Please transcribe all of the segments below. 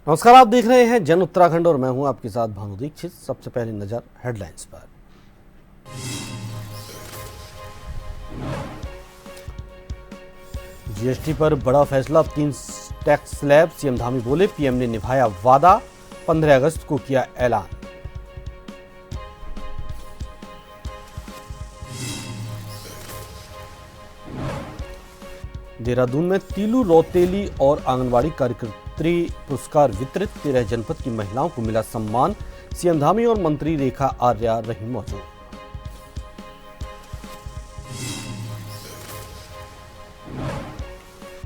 नमस्कार, आप देख रहे हैं जन उत्तराखंड और मैं हूं आपके साथ भानु दीक्षित। सबसे पहले नजर हेडलाइंस पर। जीएसटी पर बड़ा फैसला, अब 3 टैक्स स्लैब। सीएम धामी बोले, पीएम ने निभाया वादा, 15 अगस्त को किया ऐलान। देहरादून में तीलू रौतेली और आंगनवाड़ी कार्यकर्त्री पुरस्कार वितरित। 13 जनपद की महिलाओं को मिला सम्मान। सीएम धामी और मंत्री रेखा आर्या रही मौजूद।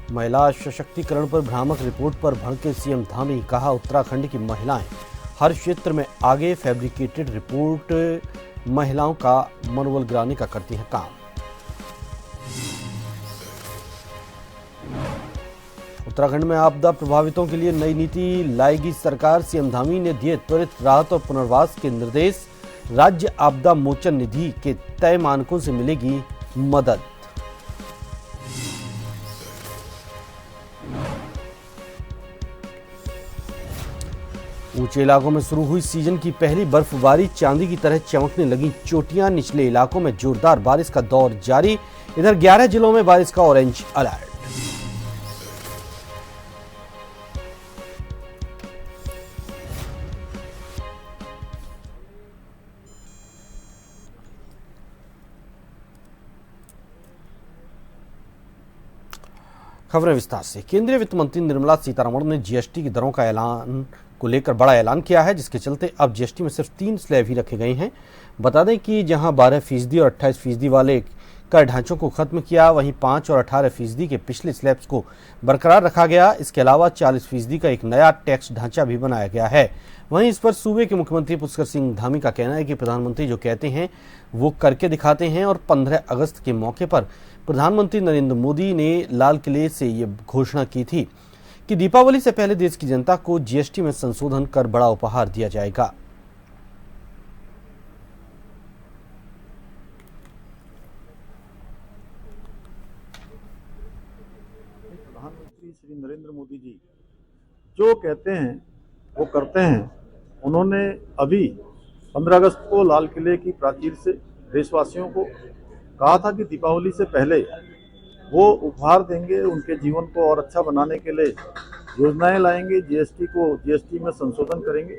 महिला सशक्तिकरण पर भ्रामक रिपोर्ट पर भड़के सीएम धामी, कहा उत्तराखंड की महिलाएं हर क्षेत्र में आगे। फैब्रिकेटेड रिपोर्ट महिलाओं का मनोबल गिराने का करती है काम। उत्तराखंड में आपदा प्रभावितों के लिए नई नीति लाएगी सरकार। सीएम धामी ने दिए त्वरित राहत और पुनर्वास के निर्देश। राज्य आपदा मोचन निधि के तय मानकों से मिलेगी मदद। ऊंचे इलाकों में शुरू हुई सीजन की पहली बर्फबारी, चांदी की तरह चमकने लगी चोटियां। निचले इलाकों में जोरदार बारिश का दौर जारी। इधर 11 जिलों में बारिश का ऑरेंज अलर्ट। खबरें विस्तार से। केंद्रीय वित्त मंत्री निर्मला सीतारमण ने जीएसटी की दरों का ऐलान को लेकर बड़ा ऐलान किया है, जिसके चलते अब जीएसटी में सिर्फ 3 स्लैब ही रखे गए हैं। बता दें कि जहां 12% और 28% वाले कर ढांचों को खत्म किया, वहीं 5 और 18% के पिछले स्लैब्स को बरकरार रखा गया। इसके अलावा 40% का एक नया टैक्स ढांचा भी बनाया गया है। वहीं इस पर सूबे के मुख्यमंत्री पुष्कर सिंह धामी का कहना है कि प्रधानमंत्री जो कहते हैं वो करके दिखाते हैं और 15 अगस्त के मौके पर प्रधानमंत्री नरेंद्र मोदी ने लाल किले से ये घोषणा की थी कि दीपावली से पहले देश की जनता को जीएसटी में संशोधन कर बड़ा उपहार दिया जाएगा। प्रधानमंत्री श्री नरेंद्र मोदी जी जो कहते हैं वो करते हैं। उन्होंने अभी 15 अगस्त को लाल किले की प्राचीर से देशवासियों को कहा था कि दीपावली से पहले वो उपहार देंगे, उनके जीवन को और अच्छा बनाने के लिए योजनाएं लाएंगे, जीएसटी में संशोधन करेंगे।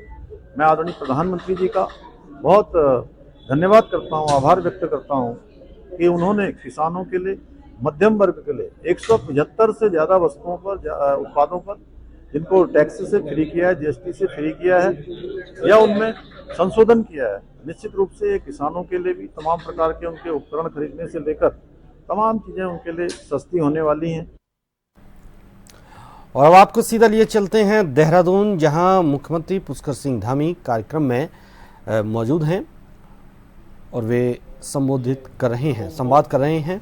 मैं आदरणीय प्रधानमंत्री जी का बहुत धन्यवाद करता हूं, आभार व्यक्त करता हूं कि उन्होंने किसानों के लिए, मध्यम वर्ग के लिए 175 से ज़्यादा वस्तुओं पर, उत्पादों पर जिनको टैक्स से फ्री किया है, जीएसटी से फ्री किया है या उनमें संशोधन किया है। निश्चित रूप से ये किसानों के लिए भी तमाम प्रकार के उनके उपकरण खरीदने से लेकर तमाम चीजें उनके लिए सस्ती होने वाली हैं। और अब आपको सीधा लिए चलते हैं देहरादून, जहां मुख्यमंत्री पुष्कर सिंह धामी कार्यक्रम में मौजूद हैं और वे संबोधित कर रहे हैं, संवाद कर रहे हैं।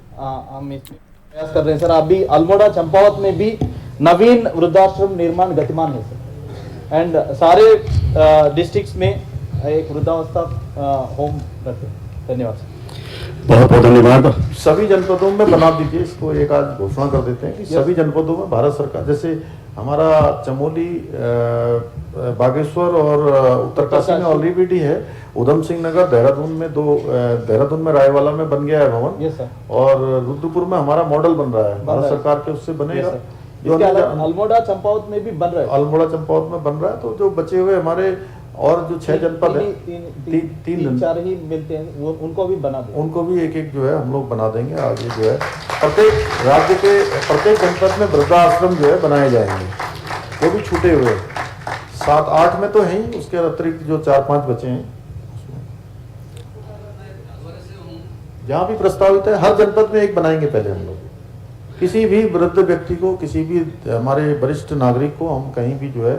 हम प्रयास कर रहे हैं सर। अभी अल्मोड़ा चंपावत में भी नवीन वृद्धाश्रम निर्माण गतिमान है सर, एंड सारे डिस्ट्रिक्ट्स में एक वृद्धावस्था होम रखे। धन्यवाद सर। बहुत बहुत धन्यवाद। सभी जनपदों में बना दीजिए इसको, एक आज घोषणा कर देते हैं कि सभी जनपदों में भारत सरकार, जैसे हमारा चमोली, बागेश्वर और उत्तरकाशी में ऑलरेडी है। उधम सिंह नगर देहरादून में देहरादून में रायवाला में बन गया है भवन। Yes sir. और रुद्रपुर में हमारा मॉडल बन रहा है, भारत सरकार के उससे बनेगा। अल्मोड़ा चंपावत में भी बन रहा है, अल्मोड़ा चंपावत में बन रहा है। तो जो बचे हुए हमारे और जो 6 जनपद है, तीन चार ही मिलते हैं, वो उनको भी बना देंगे। उनको भी एक एक जो है हम लोग बना देंगे। आगे जो है प्रत्येक राज्य के प्रत्येक जनपद में वृद्धाश्रम जो है बनाए जाएंगे, वो भी छूटे हुए 7-8 में तो है ही, उसके अतिरिक्त जो 4-5 बचे हैं जहाँ भी प्रस्तावित है, हर जनपद में एक बनाएंगे पहले हम लोग। किसी भी वृद्ध व्यक्ति को, किसी भी हमारे वरिष्ठ नागरिक को हम कहीं भी जो है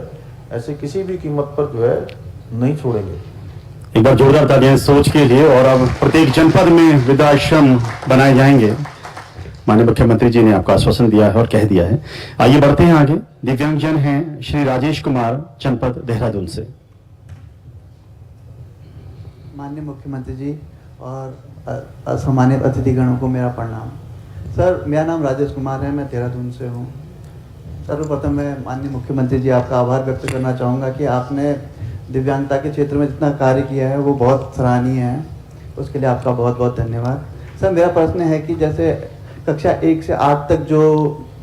ऐसे किसी भी कीमत पर जो है नहीं छोड़ेंगे। एक बार जोरदार तालियां इस सोच के लिए। और अब प्रत्येक जनपद में वृद्धाश्रम बनाए जाएंगे, माननीय मुख्यमंत्री जी ने आपको आश्वासन दिया है और कह दिया है। आइए बढ़ते हैं आगे। दिव्यांगजन हैं श्री राजेश कुमार, जनपद देहरादून से। माननीय मुख्यमंत्री जी और सम्मानित अतिथिगणों को मेरा प्रणाम। सर, मेरा नाम राजेश कुमार है, मैं देहरादून से हूँ। सर्वप्रथम मैं माननीय मुख्यमंत्री जी आपका आभार व्यक्त करना चाहूँगा कि आपने दिव्यांगता के क्षेत्र में जितना कार्य किया है वो बहुत सराहनीय है, उसके लिए आपका बहुत बहुत धन्यवाद। सर, मेरा प्रश्न है कि जैसे कक्षा 1 से 8 तक जो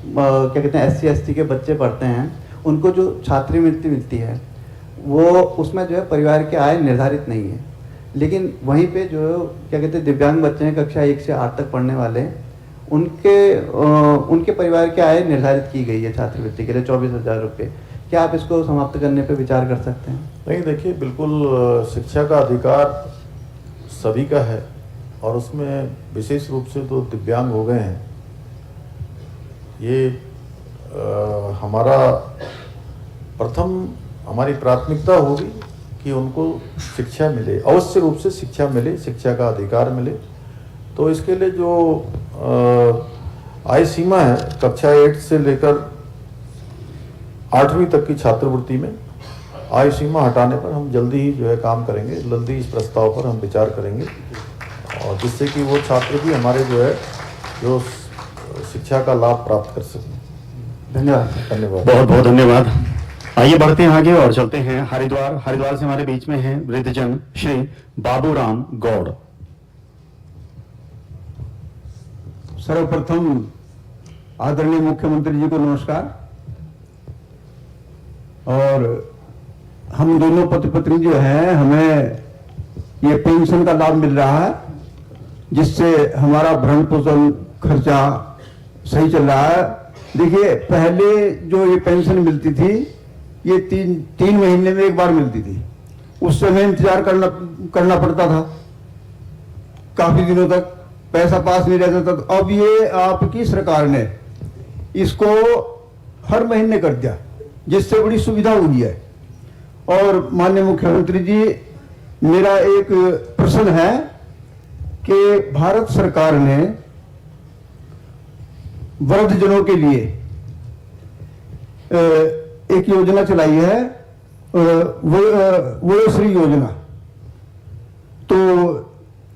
क्या कहते हैं SC ST के बच्चे पढ़ते हैं, उनको जो छात्रवृत्ति मिलती है वो उसमें जो है परिवार की आय निर्धारित नहीं है, लेकिन वहीं पे जो क्या कहते हैं दिव्यांग बच्चे हैं कक्षा 1 से 8 तक पढ़ने वाले, उनके परिवार की आय निर्धारित की गई है छात्रवृत्ति के लिए 24,000 रुपये। क्या आप इसको समाप्त करने पर विचार कर सकते हैं? नहीं, देखिए, बिल्कुल शिक्षा का अधिकार सभी का है और उसमें विशेष रूप से तो दिव्यांग हो गए हैं। ये हमारा हमारी प्राथमिकता होगी कि उनको शिक्षा मिले, अवश्य रूप से शिक्षा मिले, शिक्षा का अधिकार मिले। तो इसके लिए जो आय सीमा है कक्षा 8 से लेकर 8वीं तक की छात्रवृत्ति में आय सीमा हटाने पर हम जल्दी ही जो है काम करेंगे, जल्दी इस प्रस्ताव पर हम विचार करेंगे, और जिससे कि वो छात्र भी हमारे जो शिक्षा का लाभ प्राप्त कर सकें। धन्यवाद। बहुत बहुत धन्यवाद। आइए बढ़ते हैं आगे और चलते हैं हरिद्वार से हमारे बीच में हैं वृद्धजन श्री बाबूराम गौड़। सर्वप्रथम आदरणीय मुख्यमंत्री जी को नमस्कार। और हम दोनों पति पत्नी जो हैं, हमें ये पेंशन का लाभ मिल रहा है, जिससे हमारा भरण पोषण खर्चा सही चल रहा है। देखिए, पहले जो ये पेंशन मिलती थी ये तीन महीने में एक बार मिलती थी, उस समय इंतजार करना पड़ता था, काफी दिनों तक पैसा पास नहीं रहता था। अब ये आपकी सरकार ने इसको हर महीने कर दिया, जिससे बड़ी सुविधा हुई है। और माननीय मुख्यमंत्री जी, मेरा एक प्रश्न है कि भारत सरकार ने वृद्धजनों के लिए एक योजना चलाई है, वयोश्री योजना। तो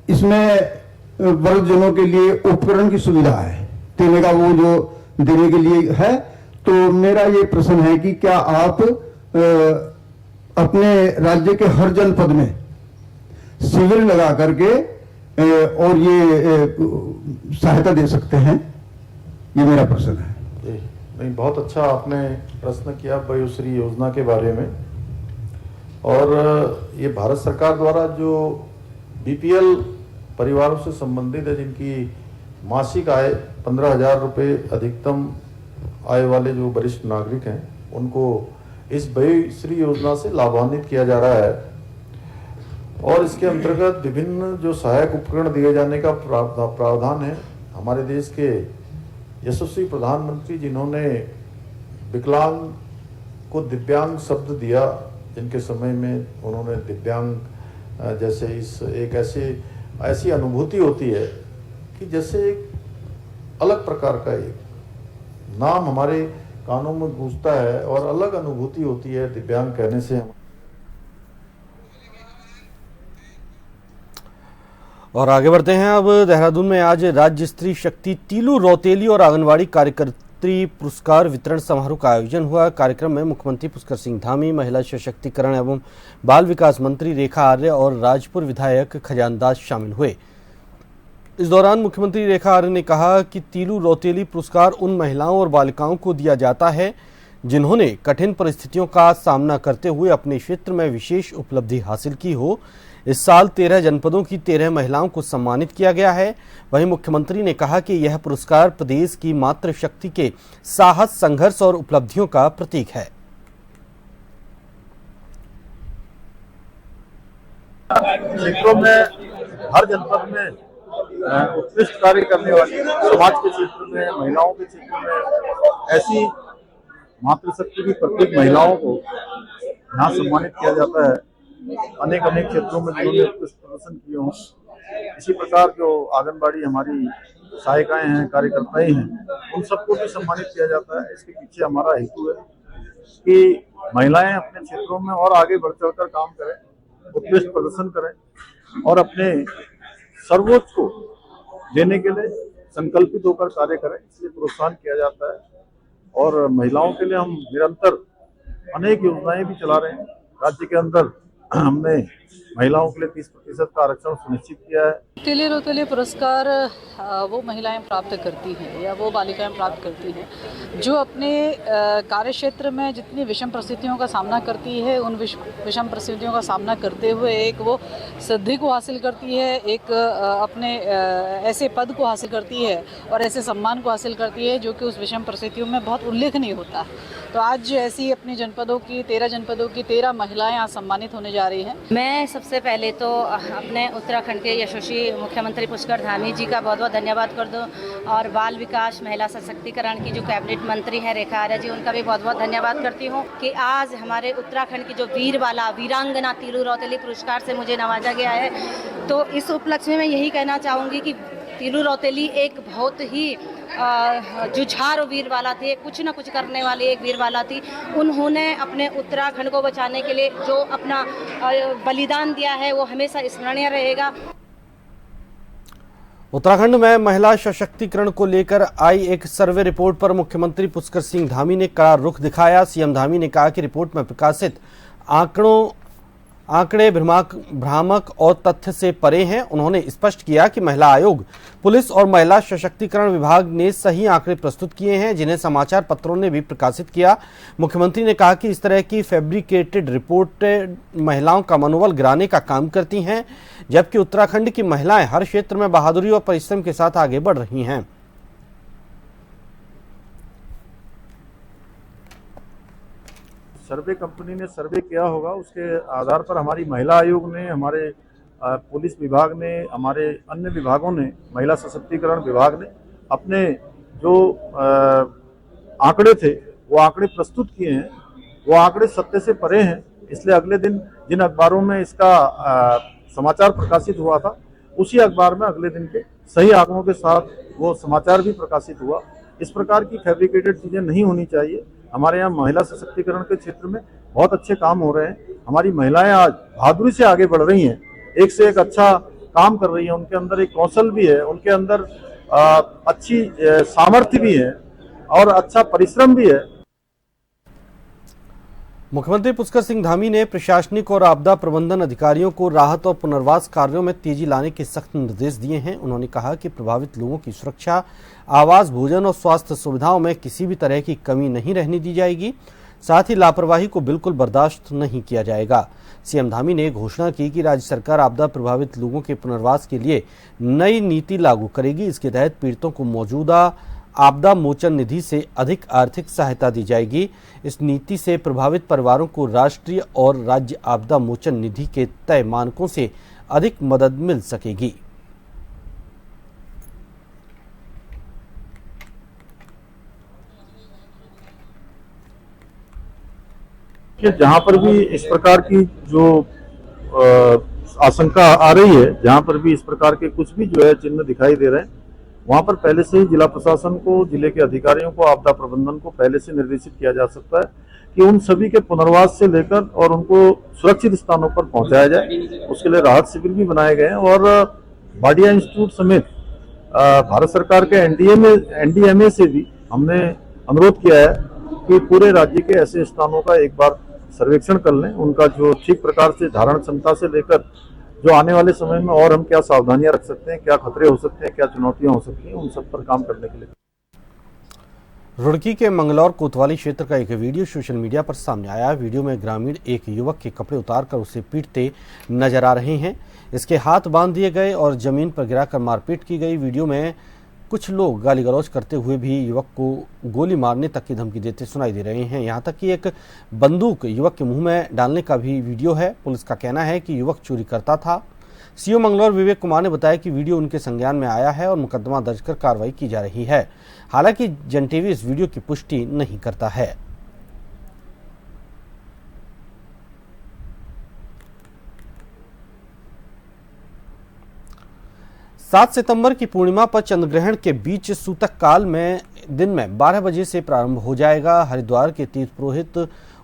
इसमें वृद्धजनों के लिए उपकरण की सुविधा है देने का, वो जो देने के लिए है। तो मेरा ये प्रश्न है कि क्या आप अपने राज्य के हर जनपद में शिविर लगा करके और ये सहायता दे सकते हैं? ये मेरा प्रश्न है। नहीं, बहुत अच्छा आपने प्रश्न किया वयोश्री योजना के बारे में। और ये भारत सरकार द्वारा जो BPL परिवारों से संबंधित है, जिनकी मासिक आय 15,000 रुपये अधिकतम आय वाले जो वरिष्ठ नागरिक हैं, उनको इस वयोश्री योजना से लाभान्वित किया जा रहा है। और इसके अंतर्गत विभिन्न जो सहायक उपकरण दिए जाने का प्रावधान है। हमारे देश के यशस्वी प्रधानमंत्री, जिन्होंने विकलांग को दिव्यांग शब्द दिया, जिनके समय में उन्होंने दिव्यांग जैसे एक ऐसी अनुभूति होती है कि जैसे एक अलग प्रकार का एक नाम हमारे कानों में गूंजता है और अलग अनुभूति होती है दिव्यांग कहने से। और आगे बढ़ते हैं। अब देहरादून में आज राज्य स्त्री शक्ति तीलू रौतेली और आंगनवाड़ी कार्यकर्त्री पुरस्कार वितरण समारोह का आयोजन हुआ। कार्यक्रम में मुख्यमंत्री पुष्कर सिंह धामी, महिला सशक्तिकरण एवं बाल विकास मंत्री रेखा आर्य और राजपुर विधायक खजान दास शामिल हुए। इस दौरान मुख्यमंत्री रेखा आर्य ने कहा कि तीलू रौतेली पुरस्कार उन महिलाओं और बालिकाओं को दिया जाता है जिन्होंने कठिन परिस्थितियों का सामना करते हुए अपने क्षेत्र में विशेष उपलब्धि हासिल की हो। इस साल 13 जनपदों की 13 महिलाओं को सम्मानित किया गया है। वहीं मुख्यमंत्री ने कहा कि यह पुरस्कार प्रदेश की मातृशक्ति के साहस, संघर्ष और उपलब्धियों का प्रतीक है। क्षेत्रों में, हर जनपद में उत्कृष्ट कार्य करने वाली, समाज के क्षेत्र में, महिलाओं के क्षेत्र में ऐसी मातृशक्ति की प्रत्येक महिलाओं को यहाँ सम्मानित किया जाता है। अनेक अनेक क्षेत्रों में जिन्होंने उत्कृष्ट प्रदर्शन किए हों। इसी प्रकार जो आंगनबाड़ी हमारी सहायिकाएं हैं, कार्यकर्ताएं हैं, उन सबको भी सम्मानित किया जाता है। इसके पीछे हमारा हेतु है कि महिलाएं अपने क्षेत्रों में और आगे बढ़ चढ़ कर काम करें, उत्कृष्ट प्रदर्शन करें और अपने सर्वोच्च को देने के लिए संकल्पित होकर कार्य करें, इसलिए प्रोत्साहन किया जाता है। और महिलाओं के लिए हम निरंतर अनेक योजनाएं भी चला रहे हैं। राज्य के अंदर हमने महिलाओं के लिए 30% का आरक्षण सुनिश्चित किया है। रौतेले रौतेले पुरस्कार वो महिलाएं प्राप्त करती हैं या वो बालिकाएं प्राप्त करती हैं जो अपने कार्य क्षेत्र में जितनी विषम परिस्थितियों का सामना करती है, उन विषम परिस्थितियों का सामना करते हुए एक वो सिद्धि को हासिल करती है, एक अपने ऐसे पद को हासिल करती है और ऐसे सम्मान को हासिल करती है जो कि उस विषम परिस्थितियों में बहुत उल्लेखनीय होता है। तो आज ऐसी अपनी जनपदों की 13 जनपदों की 13 महिलाएं आज सम्मानित होने जा रही हैं। मैं सबसे पहले तो अपने उत्तराखंड के यशस्वी मुख्यमंत्री पुष्कर धामी जी का बहुत बहुत धन्यवाद कर दूं और बाल विकास महिला सशक्तिकरण की जो कैबिनेट मंत्री हैं रेखा आर्या जी, उनका भी बहुत बहुत धन्यवाद करती हूं कि आज हमारे उत्तराखंड की जो वीरांगना तीलू रौतेली पुरस्कार से मुझे नवाजा गया है। तो इस उपलक्ष्य में मैं यही कहना चाहूँगी कि तीलू रौतेली एक बहुत ही जुझारू वीरवाला थी, कुछ न कुछ करने वाली एक वीरवाला थी। उन्होंने अपने उत्तराखंड को बचाने के लिए जो अपना बलिदान दिया है वो हमेशा स्मरणीय रहेगा। उत्तराखंड में महिला सशक्तिकरण को लेकर आई एक सर्वे रिपोर्ट पर मुख्यमंत्री पुष्कर सिंह धामी ने कड़ा रुख दिखाया। सीएम धामी ने कहा कि रिपोर्ट में प्रकाशित आंकड़े भ्रामक और तथ्य से परे हैं। उन्होंने स्पष्ट किया कि महिला आयोग, पुलिस और महिला सशक्तिकरण विभाग ने सही आंकड़े प्रस्तुत किए हैं जिन्हें समाचार पत्रों ने भी प्रकाशित किया। मुख्यमंत्री ने कहा कि इस तरह की फैब्रिकेटेड रिपोर्ट महिलाओं का मनोबल गिराने का काम करती हैं, जबकि उत्तराखंड की महिलाएं हर क्षेत्र में बहादुरी और परिश्रम के साथ आगे बढ़ रही हैं। सर्वे कंपनी ने सर्वे किया होगा, उसके आधार पर हमारी महिला आयोग ने, हमारे पुलिस विभाग ने, हमारे अन्य विभागों ने, महिला सशक्तिकरण विभाग ने अपने जो आंकड़े थे वो आंकड़े प्रस्तुत किए हैं। वो आंकड़े सत्य से परे हैं, इसलिए अगले दिन जिन अखबारों में इसका समाचार प्रकाशित हुआ था उसी अखबार में अगले दिन के सही आंकड़ों के साथ वो समाचार भी प्रकाशित हुआ। इस प्रकार की फैब्रिकेटेड चीज़ें नहीं होनी चाहिए। हमारे यहाँ महिला सशक्तिकरण के क्षेत्र में बहुत अच्छे काम हो रहे हैं। हमारी महिलाएं आज बहादुरी से आगे बढ़ रही हैं, एक से एक अच्छा काम कर रही हैं। उनके अंदर एक कौशल भी है, उनके अंदर अच्छी सामर्थ्य भी है और अच्छा परिश्रम भी है। मुख्यमंत्री पुष्कर सिंह धामी ने प्रशासनिक और आपदा प्रबंधन अधिकारियों को राहत और पुनर्वास कार्यों में तेजी लाने के सख्त निर्देश दिए हैं। उन्होंने कहा कि प्रभावित लोगों की सुरक्षा, आवास, भोजन और स्वास्थ्य सुविधाओं में किसी भी तरह की कमी नहीं रहने दी जाएगी। साथ ही लापरवाही को बिल्कुल बर्दाश्त नहीं किया जाएगा। सीएम धामी ने घोषणा की कि राज्य सरकार आपदा प्रभावित लोगों के पुनर्वास के लिए नई नीति लागू करेगी। इसके तहत पीड़ितों को मौजूदा आपदा मोचन निधि से अधिक आर्थिक सहायता दी जाएगी। इस नीति से प्रभावित परिवारों को राष्ट्रीय और राज्य आपदा मोचन निधि के तय मानकों से अधिक मदद मिल सकेगी। जहां पर भी इस प्रकार की जो आशंका आ रही है, जहां पर भी इस प्रकार के कुछ भी जो है चिन्ह दिखाई दे रहे हैं, वहां पर पहले से ही जिला प्रशासन को, जिले के अधिकारियों को, आपदा प्रबंधन को पहले से निर्देशित किया जा सकता है कि उन सभी के पुनर्वास से लेकर और उनको सुरक्षित स्थानों पर पहुंचाया जाए। उसके लिए राहत शिविर भी बनाए गए हैं और भाटिया इंस्टीट्यूट समेत भारत सरकार के एनडीएमए से भी हमने अनुरोध किया है कि पूरे राज्य के ऐसे स्थानों का एक बार सर्वेक्षण कर लें, उनका जो ठीक प्रकार से धारण क्षमता से लेकर जो आने वाले समय में और हम क्या सावधानियां रख सकते हैं, क्या खतरे हो सकते हैं, क्या चुनौतियां हो सकती हैं, उन सब पर काम करने के लिए। रुड़की के मंगलौर कोतवाली क्षेत्र का एक वीडियो सोशल मीडिया पर सामने आया। वीडियो में ग्रामीण एक युवक के कपड़े उतारकर उसे पीटते नजर आ रहे हैं। इसके हाथ बांध दिए गए और जमीन पर गिराकर मारपीट की गई। वीडियो में कुछ लोग गाली गलौज करते हुए भी युवक को गोली मारने तक की धमकी देते सुनाई दे रहे हैं। यहाँ तक कि एक बंदूक युवक के मुंह में डालने का भी वीडियो है। पुलिस का कहना है कि युवक चोरी करता था। सीओ मंगलौर विवेक कुमार ने बताया कि वीडियो उनके संज्ञान में आया है और मुकदमा दर्ज कर कार्रवाई की जा रही है। हालांकि जन टीवी इस वीडियो की पुष्टि नहीं करता है। 7 सितंबर की पूर्णिमा पर चंद्रग्रहण के बीच सूतक काल में दिन में 12 बजे से प्रारंभ हो जाएगा। हरिद्वार के तीर्थ पुरोहित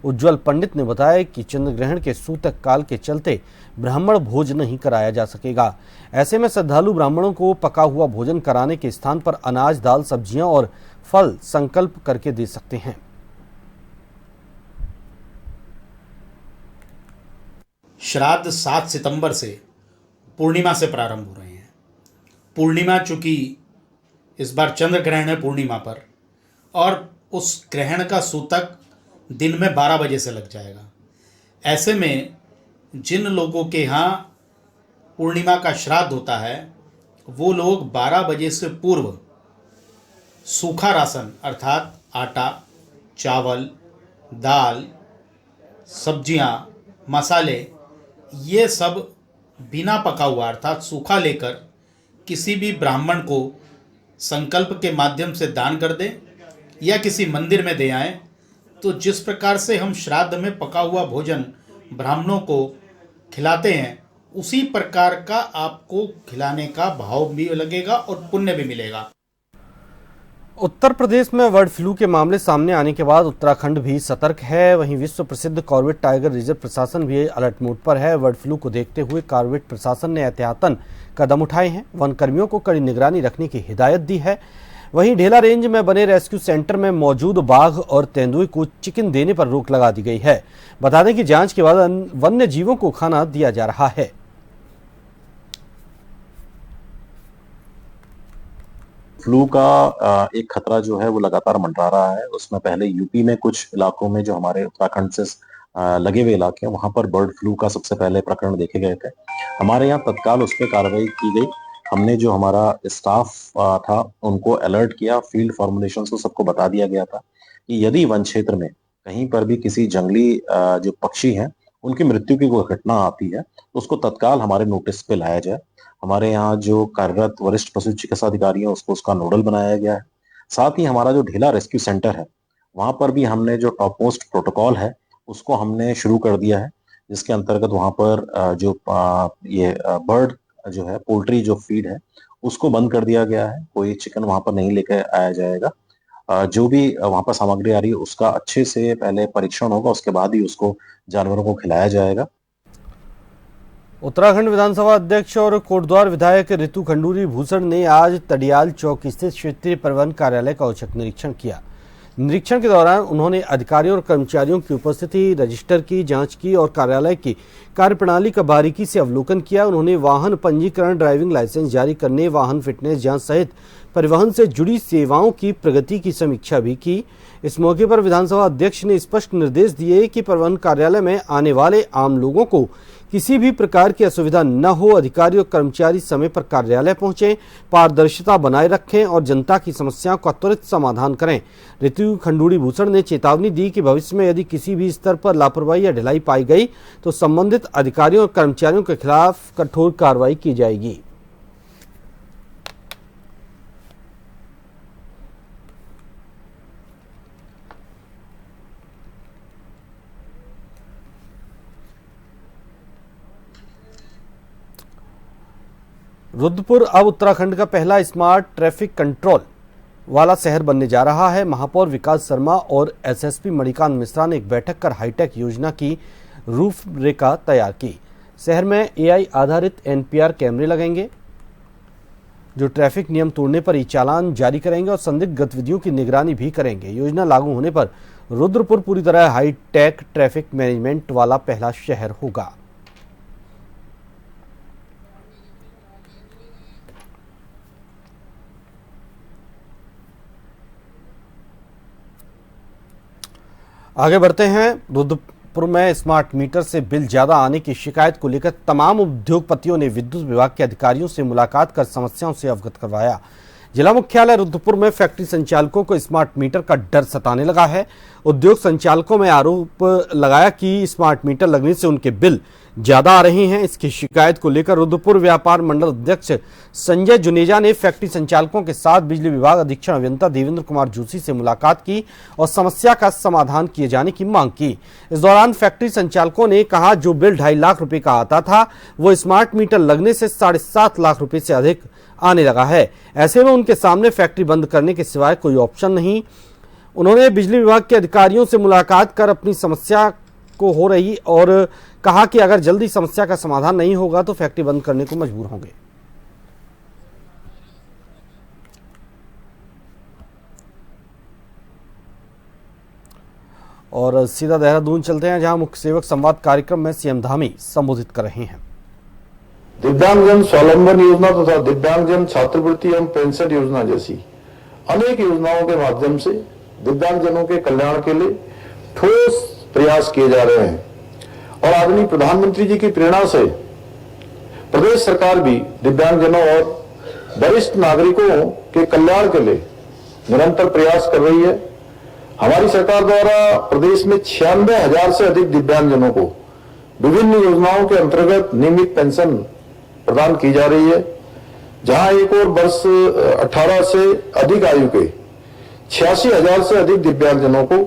उज्जवल पंडित ने बताया कि चंद्रग्रहण के सूतक काल के चलते ब्राह्मण भोज नहीं कराया जा सकेगा। ऐसे में श्रद्धालु ब्राह्मणों को पका हुआ भोजन कराने के स्थान पर अनाज, दाल, सब्जियां और फल संकल्प करके दे सकते हैं। श्राद्ध 7 सितंबर से पूर्णिमा से प्रारंभ हो रहे हैं। पूर्णिमा चूंकि इस बार चंद्र ग्रहण है पूर्णिमा पर, और उस ग्रहण का सूतक दिन में 12 बजे से लग जाएगा। ऐसे में जिन लोगों के यहाँ पूर्णिमा का श्राद्ध होता है वो लोग 12 बजे से पूर्व सूखा राशन अर्थात आटा, चावल, दाल, सब्जियां, मसाले, ये सब बिना पका हुआ अर्थात सूखा लेकर किसी भी ब्राह्मण को संकल्प के माध्यम से दान कर दें या किसी मंदिर में दे आएं। तो जिस प्रकार से हम श्राद्ध में पका हुआ भोजन ब्राह्मणों को खिलाते हैं, उसी प्रकार का आपको खिलाने का भाव भी लगेगा और पुण्य भी मिलेगा। उत्तर प्रदेश में बर्ड फ्लू के मामले सामने आने के बाद उत्तराखंड भी सतर्क है। वहीं विश्व प्रसिद्ध कॉर्बेट टाइगर रिजर्व प्रशासन भी अलर्ट मोड पर है। बर्ड फ्लू को देखते हुए कॉर्बेट प्रशासन ने एहतियातन कदम उठाए हैं। वन कर्मियों को कड़ी निगरानी रखने की हिदायत दी है। वहीं ढेला रेंज में बने रेस्क्यू सेंटर में मौजूद बाघ और तेंदुए को चिकन देने पर रोक लगा दी गई है। बता दें कि जांच के बाद वन्य जीवों को खाना दिया जा रहा है। फ्लू का एक खतरा जो है वो लगातार मंडरा रहा है। उसमें पहले यूपी में कुछ इलाकों में जो हमारे उत्तराखंड से लगे हुए इलाके हैं वहां पर बर्ड फ्लू का सबसे पहले प्रकरण देखे गए थे। हमारे यहाँ तत्काल उस पर कार्रवाई की गई। हमने जो हमारा स्टाफ था उनको अलर्ट किया, फील्ड फॉर्मुलेशन को सबको बता दिया गया था कि यदि वन क्षेत्र में कहीं पर भी किसी जंगली जो पक्षी हैं उनकी मृत्यु की कोई घटना आती है तो उसको तत्काल हमारे नोटिस पे लाया जाए। हमारे यहाँ जो कार्यरत वरिष्ठ पशु चिकित्सा अधिकारी हैं उसको उसका नोडल बनाया गया है। साथ ही हमारा जो ढेला रेस्क्यू सेंटर है वहां पर भी हमने जो टॉप मोस्ट प्रोटोकॉल है उसको हमने शुरू कर दिया है, जिसके अंतर्गत वहां पर जो ये बर्ड जो है पोल्ट्री जो फीड है उसको बंद कर दिया गया है। कोई चिकन वहां पर नहीं लेकर आया जाएगा। जो भी वहां पर सामग्री आ रही है उसका अच्छे से पहले परीक्षण होगा, उसके बाद ही उसको जानवरों को खिलाया जाएगा। उत्तराखंड विधानसभा अध्यक्ष और कोटद्वार विधायक ऋतु खंडूरी भूषण ने आज तडियाल चौक स्थित क्षेत्रीय परिवहन कार्यालय का औचक निरीक्षण किया। निरीक्षण के दौरान उन्होंने अधिकारियों और कर्मचारियों की उपस्थिति, रजिस्टर की जांच की और कार्यालय की कार्यप्रणाली का बारीकी से अवलोकन किया। उन्होंने वाहन पंजीकरण, ड्राइविंग लाइसेंस जारी करने, वाहन फिटनेस जांच सहित परिवहन से जुड़ी सेवाओं की प्रगति की समीक्षा भी की। इस मौके पर विधानसभा अध्यक्ष ने स्पष्ट निर्देश दिए कि परिवहन कार्यालय में आने वाले आम लोगों को किसी भी प्रकार की असुविधा न हो। अधिकारी और कर्मचारी समय पर कार्यालय पहुंचे, पारदर्शिता बनाए रखें और जनता की समस्याओं का त्वरित समाधान करें। ऋतु खंडूरी भूषण ने चेतावनी दी कि भविष्य में यदि किसी भी स्तर पर लापरवाही या ढिलाई पाई गई तो संबंधित अधिकारियों और कर्मचारियों के खिलाफ कठोर कार्रवाई की जाएगी। रुद्रपुर अब उत्तराखंड का पहला स्मार्ट ट्रैफिक कंट्रोल वाला शहर बनने जा रहा है। महापौर विकास शर्मा और एसएसपी मणिकांत मिश्रा ने एक बैठक कर हाईटेक योजना की रूपरेखा तैयार की। शहर में एआई आधारित एनपीआर कैमरे लगेंगे जो ट्रैफिक नियम तोड़ने पर ई चालान जारी करेंगे और संदिग्ध गतिविधियों की निगरानी भी करेंगे। योजना लागू होने पर रुद्रपुर पूरी तरह हाईटेक ट्रैफिक मैनेजमेंट वाला पहला शहर होगा। आगे बढ़ते हैं। रुद्रपुर में स्मार्ट मीटर से बिल ज्यादा आने की शिकायत को लेकर तमाम उद्योगपतियों ने विद्युत विभाग के अधिकारियों से मुलाकात कर समस्याओं से अवगत करवाया। जिला मुख्यालय रुद्रपुर में फैक्ट्री संचालकों को स्मार्ट मीटर का डर सताने लगा है। उद्योग संचालकों में आरोप लगाया कि स्मार्ट मीटर लगने से उनके बिल ज्यादा आ रहे हैं। इसकी शिकायत को लेकर रुद्रपुर व्यापार मंडल अध्यक्ष संजय जुनेजा ने फैक्ट्री संचालकों के साथ बिजली विभाग अधीक्षण अभियंता देवेंद्र कुमार जोशी से मुलाकात की और समस्या का समाधान किए जाने की मांग की। इस दौरान फैक्ट्री संचालकों ने कहा जो बिल 2.5 लाख रुपए का आता था वो स्मार्ट मीटर लगने से 7.5 लाख रुपए से अधिक आने लगा है। ऐसे में उनके सामने फैक्ट्री बंद करने के सिवाय कोई ऑप्शन नहीं। उन्होंने बिजली विभाग के अधिकारियों से मुलाकात कर अपनी समस्या को हो रही और कहा कि अगर जल्दी समस्या का समाधान नहीं होगा तो फैक्ट्री बंद करने को मजबूर होंगे। और सीधा देहरादून चलते हैं, जहां मुख्य सेवक संवाद कार्यक्रम में सीएम धामी संबोधित कर रहे हैं। दिव्यांगजन स्वावलंबन योजना तथा दिव्यांगजन छात्रवृत्ति एवं पेंशन योजना जैसी अनेक योजनाओं के माध्यम से दिव्यांगजनों के कल्याण के लिए ठोस प्रयास किए जा रहे हैं और आदरणीय प्रधानमंत्री जी की प्रेरणा से प्रदेश सरकार भी दिव्यांगजनों और वरिष्ठ नागरिकों के कल्याण के लिए निरंतर प्रयास कर रही है। हमारी सरकार द्वारा प्रदेश में 96,000 से अधिक दिव्यांगजनों को विभिन्न योजनाओं के अंतर्गत नियमित पेंशन प्रदान की जा रही है, जहां एक और वर्ष 18 से अधिक आयु के 86,000 से अधिक दिव्यांगजनों को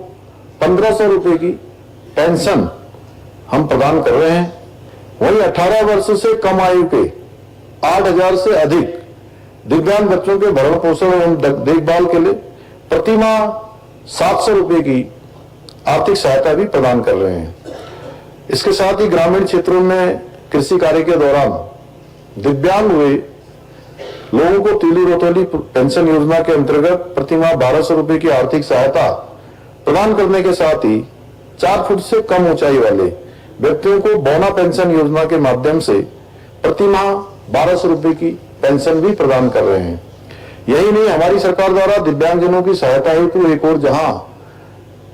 1,500 रुपए की पेंशन हम प्रदान कर रहे हैं। वहीं 18 वर्ष से कम आयु के 8,000 से अधिक दिव्यांग बच्चों के भरण पोषण एवं देखभाल के लिए प्रतिमाह 700 रुपए की आर्थिक सहायता भी प्रदान कर रहे हैं। इसके साथ ही ग्रामीण क्षेत्रों में कृषि कार्य के दौरान दिव्यांग हुए लोगों को तीली रोतोली पेंशन योजना के अंतर्गत प्रतिमाह 1,200 रुपए की आर्थिक सहायता प्रदान करने के साथ ही 4 फुट से कम ऊंचाई वाले व्यक्तियों को बौना पेंशन योजना के माध्यम से प्रतिमाह 1,200 रुपए की पेंशन भी प्रदान कर रहे हैं। यही नहीं, हमारी सरकार द्वारा दिव्यांगजनों की सहायता हेतु एक और जहां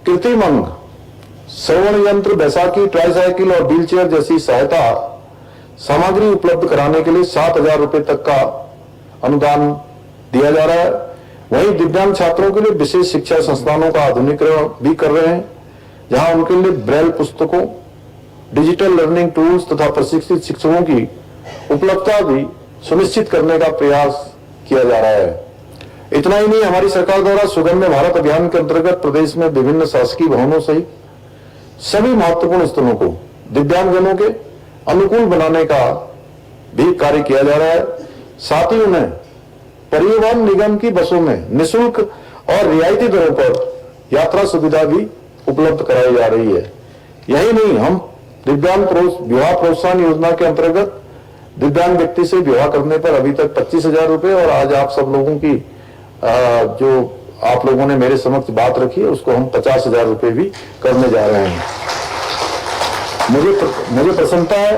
कृत्रिम अंग, श्रवण यंत्र, बैसाखी, ट्राईसाइकिल और व्हील चेयर जैसी सहायता सामग्री उपलब्ध कराने के लिए 7,000 रुपए तक का अनुदान दिया जा रहा है। वहीं दिव्यांग छात्रों के लिए विशेष शिक्षा संस्थानों का आधुनिकीकरण भी कर रहे हैं, जहां उनके लिए ब्रेल पुस्तकों, डिजिटल लर्निंग टूल्स तथा प्रशिक्षित शिक्षकों की उपलब्धता भी सुनिश्चित करने का प्रयास किया जा रहा है। इतना ही नहीं, हमारी सरकार द्वारा सुगम्य भारत अभियान के अंतर्गत प्रदेश में विभिन्न शासकीय भवनों सहित सभी महत्वपूर्ण स्थलों को दिव्यांगजनों के अनुकूल बनाने का भी कार्य किया जा रहा है। साथ ही उन्हें परिवहन निगम की बसों में निःशुल्क और रियायती दरों पर यात्रा सुविधा भी उपलब्ध कराई जा रही है। यही नहीं, हम दिव्यांग विवाह प्रोत्साहन योजना के अंतर्गत दिव्यांग व्यक्ति से विवाह करने पर अभी तक 25,000 रुपए और आज आप सब लोगों की जो आप लोगों ने मेरे समक्ष बात रखी है उसको हम 50,000 रुपए भी करने जा रहे हैं। मुझे प्रसन्नता है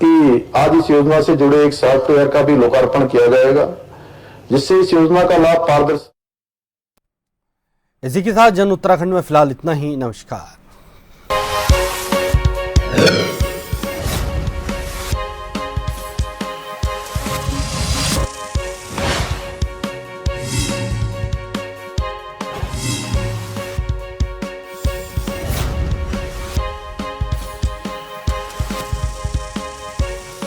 कि आज इस योजना से जुड़े एक सॉफ्टवेयर का भी लोकार्पण किया जाएगा, जिससे इस योजना का लाभ पारदर्शी। इसी के साथ जन उत्तराखंड में फिलहाल इतना ही। नमस्कार।